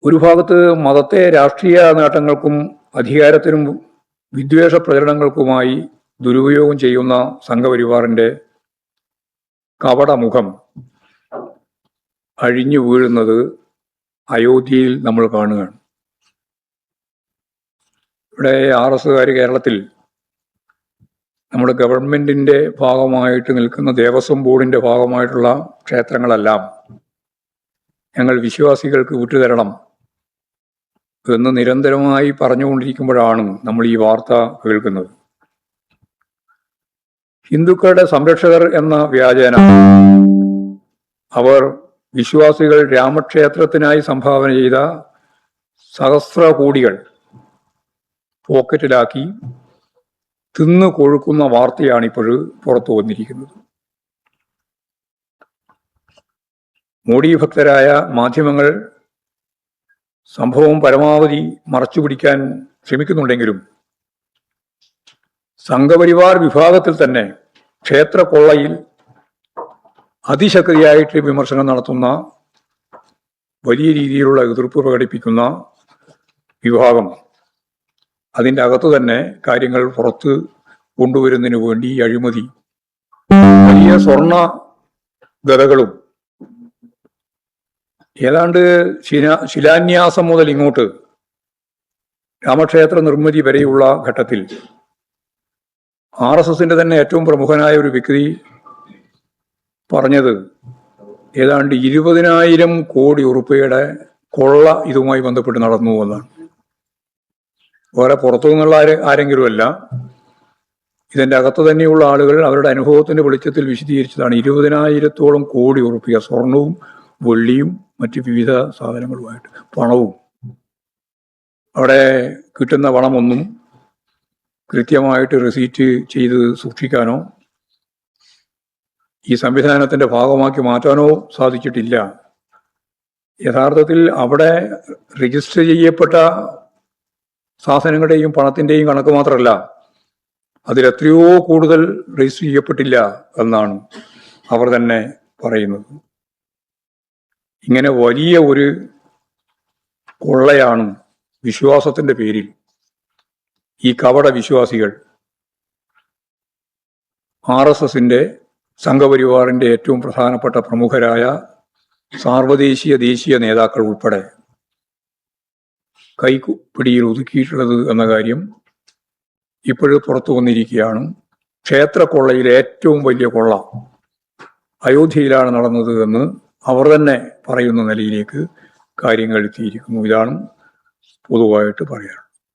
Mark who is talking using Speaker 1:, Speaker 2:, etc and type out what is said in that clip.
Speaker 1: ഒരു ഭാഗത്ത് മതത്തെ രാഷ്ട്രീയ നേട്ടങ്ങൾക്കും അധികാരത്തിനും വിദ്വേഷ പ്രചരണങ്ങൾക്കുമായി ദുരുപയോഗം ചെയ്യുന്ന സംഘപരിവാറിന്റെ കപടമുഖം അഴിഞ്ഞു വീഴുന്നത് അയോധ്യയിൽ നമ്മൾ കാണുകയാണ്. ഇവിടെ RSകാർ കേരളത്തിൽ നമ്മുടെ ഗവൺമെന്റിന്റെ ഭാഗമായിട്ട് നിൽക്കുന്ന ദേവസ്വം ബോർഡിന്റെ ഭാഗമായിട്ടുള്ള ക്ഷേത്രങ്ങളെല്ലാം ഞങ്ങൾ വിശ്വാസികൾക്ക് വിട്ടുതരണം എന്ന് നിരന്തരമായി പറഞ്ഞുകൊണ്ടിരിക്കുമ്പോഴാണ് നമ്മൾ ഈ വാർത്ത കേൾക്കുന്നത്. ഹിന്ദുക്കളുടെ സംരക്ഷകർ എന്ന വ്യാജേന അവർ വിശ്വാസികൾ രാമക്ഷേത്രത്തിനായി സംഭാവന ചെയ്ത സഹസ്ര കോടികൾ പോക്കറ്റിലാക്കി തിന്നു കൊഴുക്കുന്ന വാർത്തയാണ് ഇപ്പോഴും പുറത്തു വന്നിരിക്കുന്നത്. മോഡി ഭക്തരായ മാധ്യമങ്ങൾ സംഭവം പരമാവധി മറച്ചുപിടിക്കാൻ ശ്രമിക്കുന്നുണ്ടെങ്കിലും സംഘപരിവാർ വിഭാഗത്തിൽ തന്നെ ക്ഷേത്ര കൊള്ളയിൽ അതിശക്തിയായിട്ട് വിമർശനം നടത്തുന്ന വലിയ രീതിയിലുള്ള എതിർപ്പ് പ്രകടിപ്പിക്കുന്ന വിഭാഗം അതിൻ്റെ അകത്ത് തന്നെ കാര്യങ്ങൾ പുറത്ത് കൊണ്ടുവരുന്നതിന് വേണ്ടി അഴിമതി വലിയ സ്വർണ ഗതകളും ഏതാണ്ട് ശിലാന്യാസം മുതൽ ഇങ്ങോട്ട് രാമക്ഷേത്ര നിർമ്മിതി വരെയുള്ള ഘട്ടത്തിൽ RSSന്റെ തന്നെ ഏറ്റവും പ്രമുഖനായ ഒരു വ്യക്തി പറഞ്ഞത് ഏതാണ്ട് 20,000 കോടി ഉറുപ്പികയുടെ കൊള്ള ഇതുമായി ബന്ധപ്പെട്ട് നടന്നു എന്നാണ്. വേറെ പുറത്തു നിന്നുള്ള ആരെങ്കിലും അല്ല, ഇതിൻ്റെ അകത്ത് തന്നെയുള്ള ആളുകൾ അവരുടെ അനുഭവത്തിന്റെ വെളിച്ചത്തിൽ വിശദീകരിച്ചതാണ്. 20,000-ഓളം കോടി ഉറുപ്പിക സ്വർണവും വെള്ളിയും മറ്റ് വിവിധ സാധനങ്ങളുമായിട്ട് പണവും. അവിടെ കിട്ടുന്ന പണമൊന്നും കൃത്യമായിട്ട് റെസീറ്റ് ചെയ്ത് സൂക്ഷിക്കാനോ ഈ സംവിധാനത്തിന്റെ ഭാഗമാക്കി മാറ്റാനോ സാധിച്ചിട്ടില്ല. യഥാർത്ഥത്തിൽ അവിടെ രജിസ്റ്റർ ചെയ്യപ്പെട്ട സാധനങ്ങളുടെയും പണത്തിന്റെയും കണക്ക് മാത്രമല്ല, അതിലെത്രയോ കൂടുതൽ രജിസ്റ്റർ ചെയ്യപ്പെട്ടില്ല എന്നാണ് അവർ തന്നെ പറയുന്നത്. ഇങ്ങനെ വലിയ ഒരു കൊള്ളയാണ് വിശ്വാസത്തിന്റെ പേരിൽ ഈ കപട വിശ്വാസികൾ RSSന്റെ സംഘപരിവാറിന്റെ ഏറ്റവും പ്രധാനപ്പെട്ട പ്രമുഖരായ സാർവദേശീയ ദേശീയ നേതാക്കൾ ഉൾപ്പെടെ കൈപ്പിടിയിൽ ഒതുക്കിയിട്ടുള്ളത് എന്ന കാര്യം ഇപ്പോഴും പുറത്തു വന്നിരിക്കുകയാണ്. ക്ഷേത്ര കൊള്ളയിലെ ഏറ്റവും വലിയ കൊള്ള അയോധ്യയിലാണ് നടന്നത് എന്ന് അവർ തന്നെ പറയുന്ന നിലയിലേക്ക് കാര്യങ്ങൾ എത്തിയിരിക്കുന്നു. ഇതാണ് പൊതുവായിട്ട് പറയാറ്.